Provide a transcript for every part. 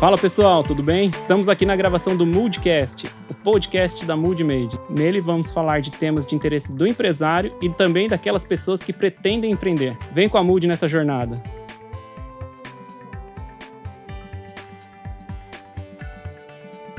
Fala pessoal, tudo bem? Estamos aqui na gravação do Moodcast, o podcast da Moodmade. Nele vamos falar de temas de interesse do empresário e também daquelas pessoas que pretendem empreender. Vem com a Mood nessa jornada.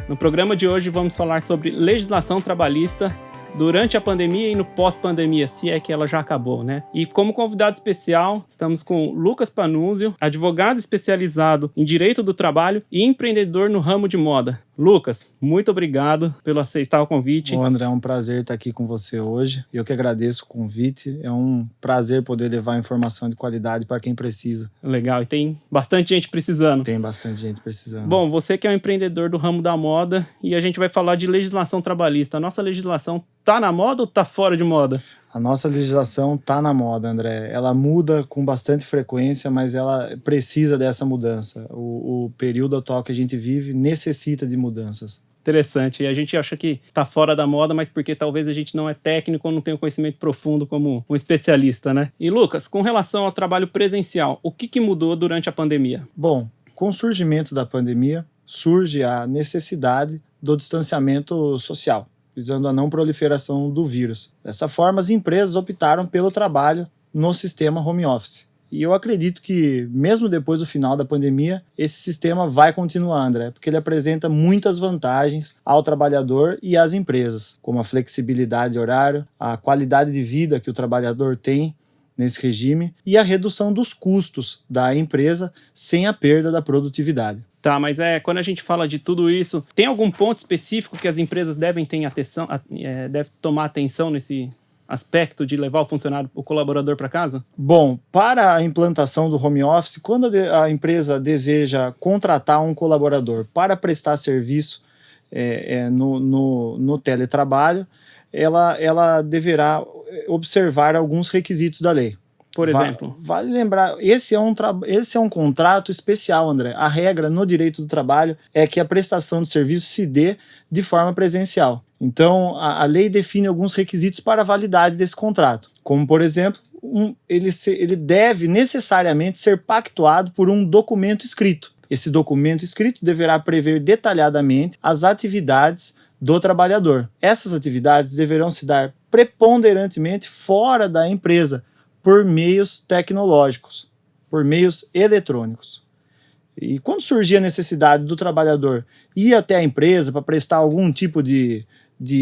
No programa de hoje vamos falar sobre legislação trabalhista durante a pandemia e no pós-pandemia, se é que ela já acabou, né? E como convidado especial, estamos com Lucas Panunzio, advogado especializado em direito do trabalho e empreendedor no ramo de moda. Lucas, muito obrigado pelo aceitar o convite. Bom, André, é um prazer estar aqui com você hoje. Eu que agradeço o convite. É um prazer poder levar informação de qualidade para quem precisa. Legal, e tem bastante gente precisando. Tem bastante gente precisando. Bom, você que é um empreendedor do ramo da moda e a gente vai falar de legislação trabalhista. A nossa legislação tá na moda ou tá fora de moda? A nossa legislação tá na moda, André. Ela muda com bastante frequência, mas ela precisa dessa mudança. O período atual que a gente vive necessita de mudanças. Interessante. E a gente acha que tá fora da moda, mas porque talvez a gente não é técnico ou não tem um conhecimento profundo como um especialista, né? E Lucas, com relação ao trabalho presencial, o que mudou durante a pandemia? Bom, com o surgimento da pandemia, surge a necessidade do distanciamento social, visando a não proliferação do vírus. Dessa forma, as empresas optaram pelo trabalho no sistema home office. E eu acredito que, mesmo depois do final da pandemia, esse sistema vai continuar, André, porque ele apresenta muitas vantagens ao trabalhador e às empresas, como a flexibilidade de horário, a qualidade de vida que o trabalhador tem nesse regime e a redução dos custos da empresa sem a perda da produtividade. Tá, mas quando a gente fala de tudo isso, tem algum ponto específico que as empresas devem ter atenção, devem tomar atenção nesse aspecto de levar o funcionário, o colaborador para casa? Bom, para a implantação do home office, quando a empresa deseja contratar um colaborador para prestar serviço no teletrabalho, ela deverá observar alguns requisitos da lei. Por exemplo? Vale lembrar, esse é um contrato especial, André. A regra no direito do trabalho é que a prestação de serviço se dê de forma presencial. Então, a lei define alguns requisitos para a validade desse contrato. Como, por exemplo, ele deve necessariamente ser pactuado por um documento escrito. Esse documento escrito deverá prever detalhadamente as atividades do trabalhador. Essas atividades deverão se dar preponderantemente fora da empresa, por meios tecnológicos, por meios eletrônicos. E quando surgir a necessidade do trabalhador ir até a empresa para prestar algum tipo de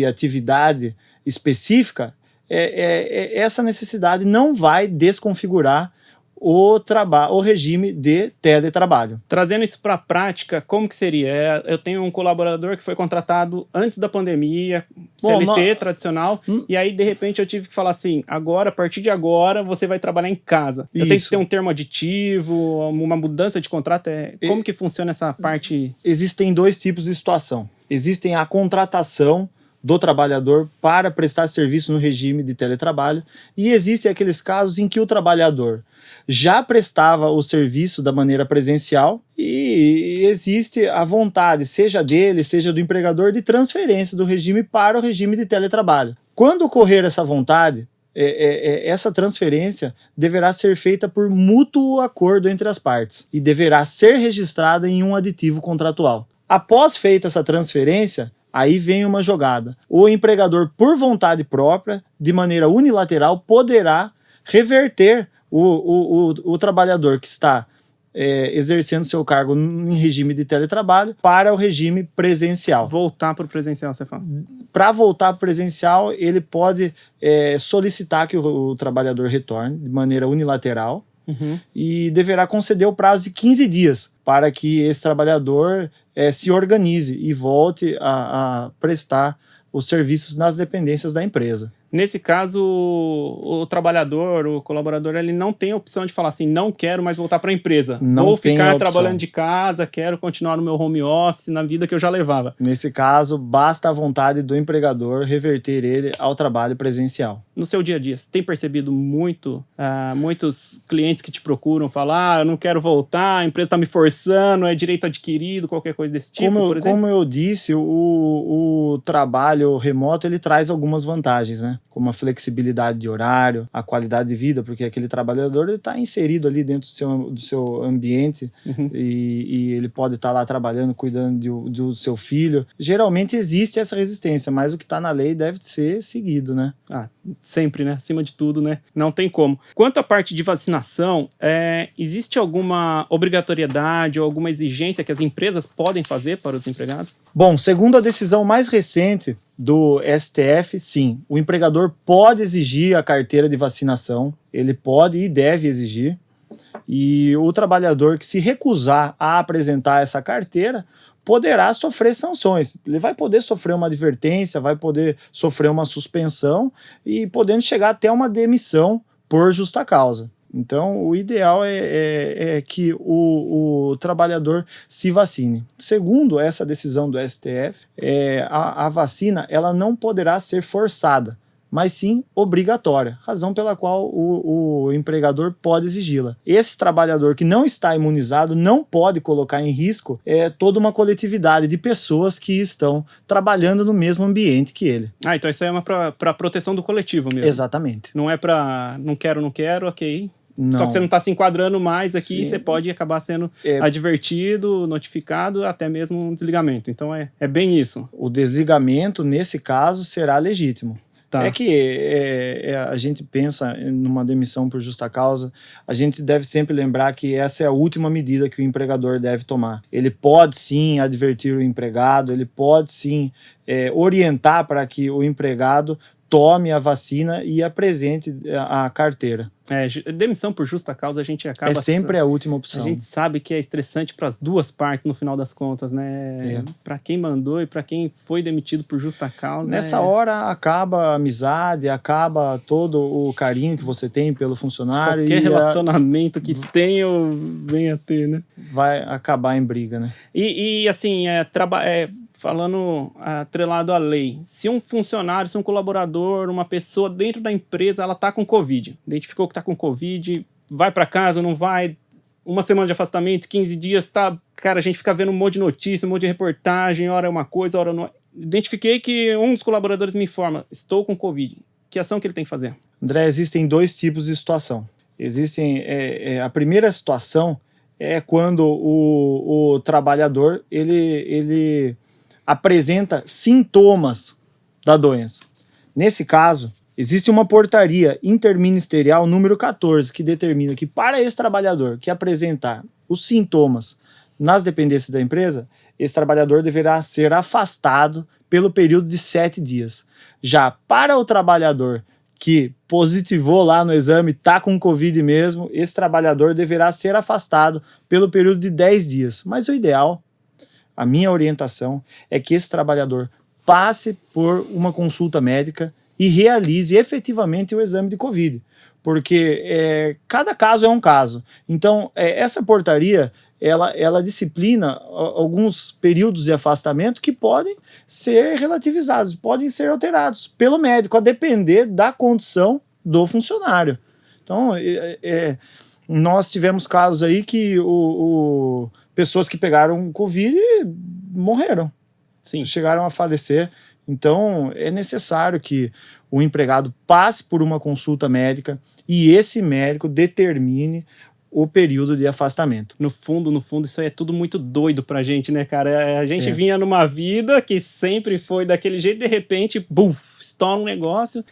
atividade específica, essa necessidade não vai desconfigurar o regime de teletrabalho. Trazendo isso para a prática, como que seria? Eu tenho um colaborador que foi contratado antes da pandemia, CLT tradicional, e aí de repente eu tive que falar assim, agora, a partir de agora, você vai trabalhar em casa. Eu tenho que ter um termo aditivo, uma mudança de contrato? Como que funciona essa parte? Existem dois tipos de situação. Existem a contratação do trabalhador para prestar serviço no regime de teletrabalho e existem aqueles casos em que o trabalhador já prestava o serviço da maneira presencial e existe a vontade, seja dele, seja do empregador, de transferência do regime para o regime de teletrabalho. Quando ocorrer essa vontade, essa transferência deverá ser feita por mútuo acordo entre as partes e deverá ser registrada em um aditivo contratual. Após feita essa transferência, aí vem uma jogada. O empregador, por vontade própria, de maneira unilateral, poderá reverter o trabalhador que está exercendo seu cargo em regime de teletrabalho para o regime presencial. Voltar para o presencial, você fala? Para voltar para o presencial, ele pode solicitar que o trabalhador retorne de maneira unilateral. E deverá conceder o prazo de 15 dias para que esse trabalhador se organize e volte a prestar os serviços nas dependências da empresa. Nesse caso, o trabalhador, o colaborador, ele não tem a opção de falar assim, não quero mais voltar para a empresa. Vou ficar trabalhando de casa, quero continuar no meu home office, na vida que eu já levava. Nesse caso, basta a vontade do empregador reverter ele ao trabalho presencial. No seu dia a dia, você tem percebido muitos clientes que te procuram falar, eu não quero voltar, a empresa está me forçando, é direito adquirido, qualquer coisa desse tipo, por exemplo? Como eu disse, o trabalho remoto, ele traz algumas vantagens, né? como a flexibilidade de horário, a qualidade de vida, porque aquele trabalhador está inserido ali dentro do seu ambiente e ele pode estar lá trabalhando, cuidando do seu filho. Geralmente existe essa resistência, mas o que está na lei deve ser seguido, né? Sempre, né? Acima de tudo, né? Não tem como. Quanto à parte de vacinação, existe alguma obrigatoriedade ou alguma exigência que as empresas podem fazer para os empregados? Bom, segundo a decisão mais recente do STF, sim, o empregador pode exigir a carteira de vacinação, ele pode e deve exigir, e o trabalhador que se recusar a apresentar essa carteira poderá sofrer sanções. Ele vai poder sofrer uma advertência, vai poder sofrer uma suspensão e podendo chegar até uma demissão por justa causa. Então, o ideal é que o trabalhador se vacine. Segundo essa decisão do STF, a vacina ela não poderá ser forçada, mas sim obrigatória, razão pela qual o empregador pode exigi-la. Esse trabalhador que não está imunizado não pode colocar em risco toda uma coletividade de pessoas que estão trabalhando no mesmo ambiente que ele. Então isso aí é para proteção do coletivo mesmo. Exatamente. Não é para não quero, ok. Não. Só que você não está se enquadrando mais aqui, Sim. você pode acabar sendo advertido, notificado, até mesmo um desligamento. Então é bem isso. O desligamento, nesse caso, será legítimo. Tá. É que a gente pensa numa demissão por justa causa, a gente deve sempre lembrar que essa é a última medida que o empregador deve tomar. Ele pode sim advertir o empregado, ele pode sim orientar para que o empregado tome a vacina e apresente a carteira. Demissão por justa causa a gente acaba... É sempre a última opção. A gente sabe que é estressante para as duas partes no final das contas, né? Para quem mandou e para quem foi demitido por justa causa. Nessa hora acaba a amizade, acaba todo o carinho que você tem pelo funcionário. Qualquer relacionamento que tenha ou venha a ter, né? Vai acabar em briga, né? E assim, falando atrelado à lei, se um funcionário, se um colaborador, uma pessoa dentro da empresa, ela tá com Covid, identificou que tá com Covid, vai para casa, não vai, uma semana de afastamento, 15 dias, tá, cara, a gente fica vendo um monte de notícia, um monte de reportagem, hora é uma coisa, hora não é. Identifiquei que um dos colaboradores me informa, estou com Covid. Que ação que ele tem que fazer? André, existem dois tipos de situação. A primeira situação é quando o trabalhador, ele apresenta sintomas da doença. Nesse caso, existe uma portaria interministerial número 14 que determina que para esse trabalhador que apresentar os sintomas nas dependências da empresa, esse trabalhador deverá ser afastado pelo período de 7 dias. Já para o trabalhador que positivou lá no exame, está com Covid mesmo, esse trabalhador deverá ser afastado pelo período de 10 dias. Mas o ideal, a minha orientação, é que esse trabalhador passe por uma consulta médica e realize efetivamente o exame de Covid, porque cada caso é um caso. Então, essa portaria, ela disciplina alguns períodos de afastamento que podem ser relativizados, podem ser alterados pelo médico, a depender da condição do funcionário. Então, nós tivemos casos aí que pessoas que pegaram Covid morreram. Sim. Chegaram a falecer. Então, é necessário que o empregado passe por uma consulta médica e esse médico determine o período de afastamento. No fundo, isso aí é tudo muito doido pra gente, né, cara? A gente vinha numa vida que sempre foi daquele jeito, de repente, buf, estoura um negócio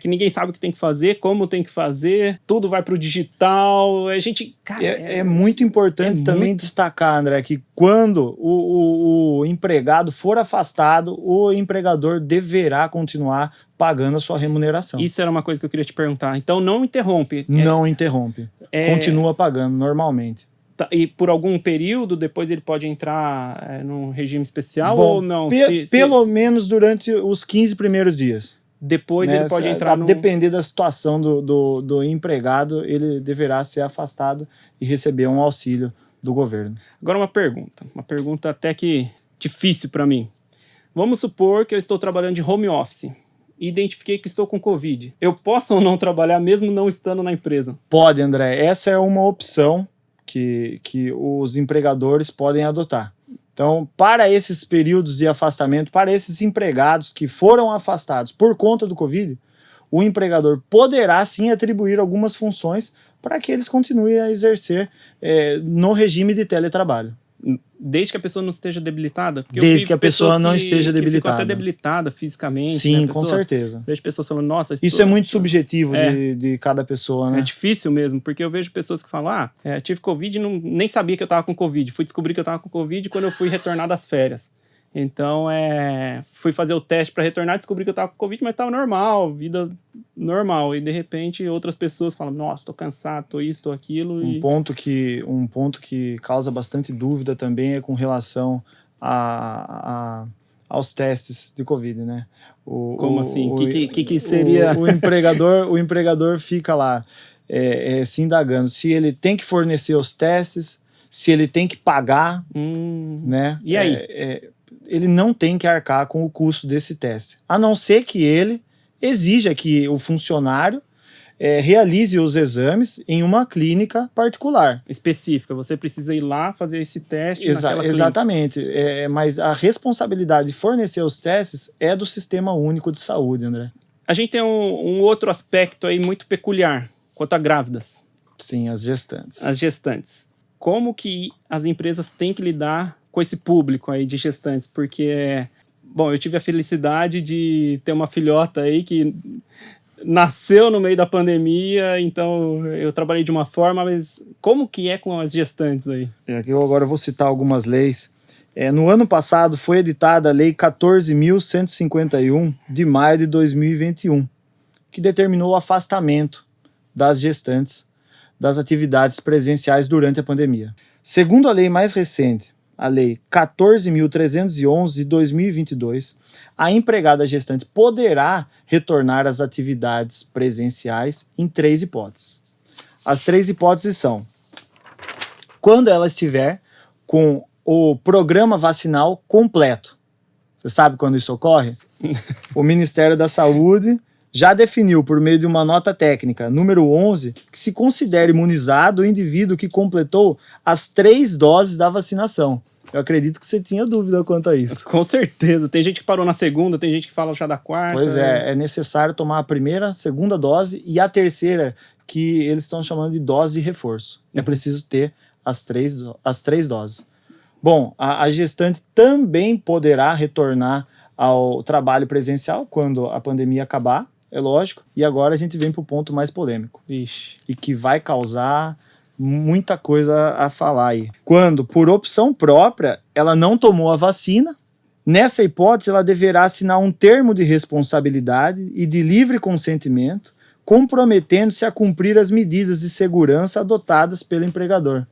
que ninguém sabe o que tem que fazer, como tem que fazer, tudo vai pro digital, a gente... Cara, é muito importante também destacar, André, que quando o empregado for afastado, o empregador deverá continuar pagando a sua remuneração. Isso era uma coisa que eu queria te perguntar. Então não interrompe. Não interrompe. Continua pagando normalmente. Tá, e por algum período, depois ele pode entrar num regime especial? Bom, ou não? Pelo menos durante os 15 primeiros dias. Depois ele pode entrar a depender da situação do empregado, ele deverá ser afastado e receber um auxílio do governo. Agora uma pergunta até que difícil para mim. Vamos supor que eu estou trabalhando de home office e identifiquei que estou com Covid. Eu posso ou não trabalhar mesmo não estando na empresa? Pode, André. Essa é uma opção que os empregadores podem adotar. Então, para esses períodos de afastamento, para esses empregados que foram afastados por conta do Covid, o empregador poderá sim atribuir algumas funções para que eles continuem a exercer no regime de teletrabalho. Desde que a pessoa não esteja debilitada? Porque Desde que a pessoa não esteja debilitada. Que ficam até debilitada fisicamente. Sim, né? com certeza. Vejo pessoas falando, nossa... Isso é muito subjetivo de cada pessoa, né? É difícil mesmo, porque eu vejo pessoas que falam, tive Covid e nem sabia que eu estava com Covid. Fui descobrir que eu estava com Covid quando eu fui retornar das férias. Então, fui fazer o teste para retornar, descobri que eu estava com Covid, mas estava normal, vida normal. E, de repente, outras pessoas falam, nossa, estou cansado, estou isso, estou aquilo. Um ponto que causa bastante dúvida também é com relação aos testes de Covid, né? Como assim? O que seria? O empregador fica lá se indagando se ele tem que fornecer os testes, se ele tem que pagar, né? E aí? Ele não tem que arcar com o custo desse teste, a não ser que ele exija que o funcionário realize os exames em uma clínica particular. Específica, você precisa ir lá fazer esse teste naquela clínica. Exatamente, mas a responsabilidade de fornecer os testes é do Sistema Único de Saúde, André. A gente tem um outro aspecto aí muito peculiar, quanto a grávidas. Sim, as gestantes. As gestantes. Como que as empresas têm que lidar com esse público aí de gestantes? Porque, eu tive a felicidade de ter uma filhota aí que nasceu no meio da pandemia, então eu trabalhei de uma forma, mas como que é com as gestantes aí? Aqui eu agora vou citar algumas leis. No ano passado foi editada a Lei 14.151 de maio de 2021, que determinou o afastamento das gestantes das atividades presenciais durante a pandemia. Segundo a lei mais recente, a Lei 14.311 de 2022, a empregada gestante poderá retornar às atividades presenciais em 3 hipóteses. As 3 hipóteses são: quando ela estiver com o programa vacinal completo. Você sabe quando isso ocorre? O Ministério da Saúde já definiu, por meio de uma nota técnica, número 11, que se considera imunizado o indivíduo que completou as 3 doses da vacinação. Eu acredito que você tinha dúvida quanto a isso. Com certeza. Tem gente que parou na segunda, tem gente que fala já da quarta. Pois é necessário tomar a primeira, segunda dose e a terceira, que eles estão chamando de dose de reforço. É preciso ter as três doses. Bom, a gestante também poderá retornar ao trabalho presencial quando a pandemia acabar, é lógico. E agora a gente vem para o ponto mais polêmico. Ixi. E que vai causar muita coisa a falar aí. Quando, por opção própria, ela não tomou a vacina, nessa hipótese ela deverá assinar um termo de responsabilidade e de livre consentimento, comprometendo-se a cumprir as medidas de segurança adotadas pelo empregador.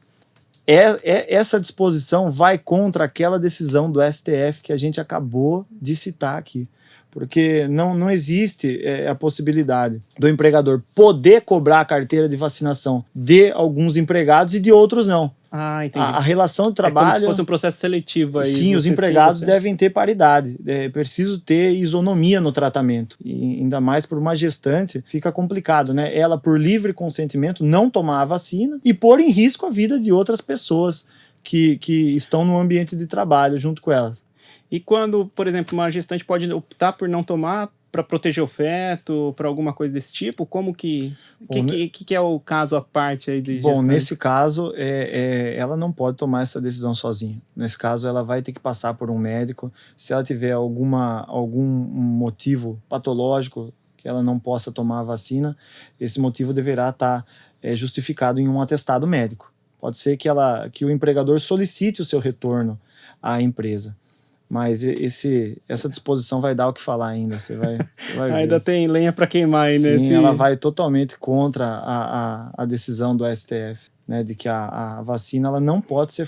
Essa disposição vai contra aquela decisão do STF que a gente acabou de citar aqui. Porque não existe a possibilidade do empregador poder cobrar a carteira de vacinação de alguns empregados e de outros não. Ah, entendi. A relação de trabalho... como se fosse um processo seletivo aí. Sim, os empregados devem ter paridade. É preciso ter isonomia no tratamento. E ainda mais por uma gestante, fica complicado, né? Ela, por livre consentimento, não tomar a vacina e pôr em risco a vida de outras pessoas que estão no ambiente de trabalho junto com elas. E quando, por exemplo, uma gestante pode optar por não tomar para proteger o feto, para alguma coisa desse tipo? Como que é o caso à parte aí de gestante? Bom, nesse caso, ela não pode tomar essa decisão sozinha. Nesse caso, ela vai ter que passar por um médico. Se ela tiver algum motivo patológico que ela não possa tomar a vacina, esse motivo deverá estar justificado em um atestado médico. Pode ser que o empregador solicite o seu retorno à empresa. Mas essa disposição vai dar o que falar ainda. Você vai ver. Ainda tem lenha para queimar aí. Sim, ela vai totalmente contra a decisão do STF, né, de que a vacina ela não pode ser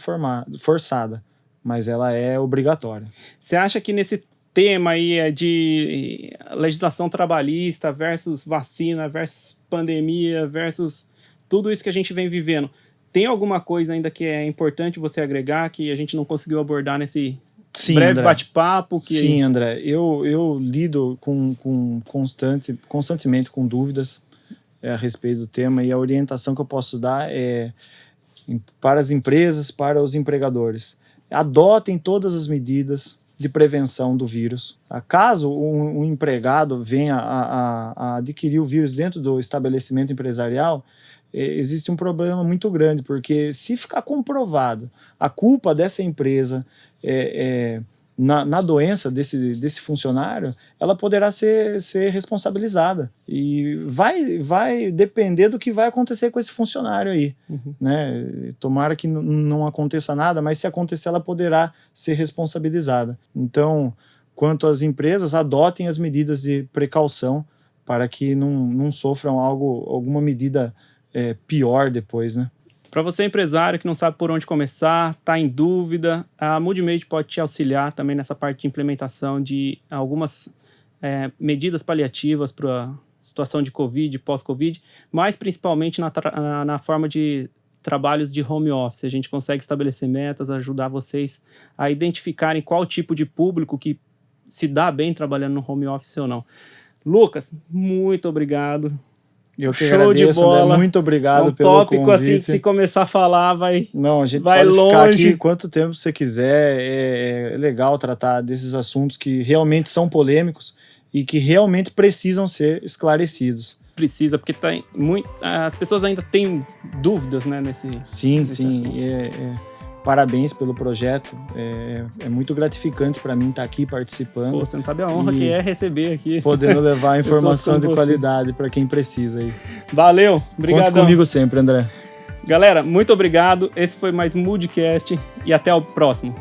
forçada, mas ela é obrigatória. Você acha que nesse tema aí de legislação trabalhista versus vacina, versus pandemia, versus tudo isso que a gente vem vivendo, tem alguma coisa ainda que é importante você agregar que a gente não conseguiu abordar nesse... Sim, breve André. Bate-papo? Sim, André. Eu lido constantemente com dúvidas a respeito do tema, e a orientação que eu posso dar é para as empresas, para os empregadores. Adotem todas as medidas de prevenção do vírus. Caso um empregado venha a adquirir o vírus dentro do estabelecimento empresarial, existe um problema muito grande, porque se ficar comprovado a culpa dessa empresa na doença desse funcionário, ela poderá ser responsabilizada. E vai depender do que vai acontecer com esse funcionário aí. Né? Tomara que não aconteça nada, mas se acontecer, ela poderá ser responsabilizada. Então, quanto às empresas, adotem as medidas de precaução para que não sofram alguma medida pior depois, né? Para você, empresário, que não sabe por onde começar, está em dúvida, a Moodmate pode te auxiliar também nessa parte de implementação de algumas medidas paliativas para a situação de Covid, pós-Covid, mas principalmente na forma de trabalhos de home office. A gente consegue estabelecer metas, ajudar vocês a identificarem qual tipo de público que se dá bem trabalhando no home office ou não. Lucas, muito obrigado. Eu que agradeço, de bola. André, muito obrigado pelo convite. É um tópico assim que se começar a falar vai Não, a gente vai pode longe. Ficar aqui quanto tempo você quiser. É legal tratar desses assuntos que realmente são polêmicos e que realmente precisam ser esclarecidos. Precisa, porque as pessoas ainda têm dúvidas, né, nesse Sim. Parabéns pelo projeto, é muito gratificante para mim estar aqui participando. Pô, você não sabe a honra que é receber aqui. Podendo levar informação de qualidade para quem precisa aí. Valeu, obrigado. Conta comigo sempre, André. Galera, muito obrigado. Esse foi mais Moodcast e até o próximo.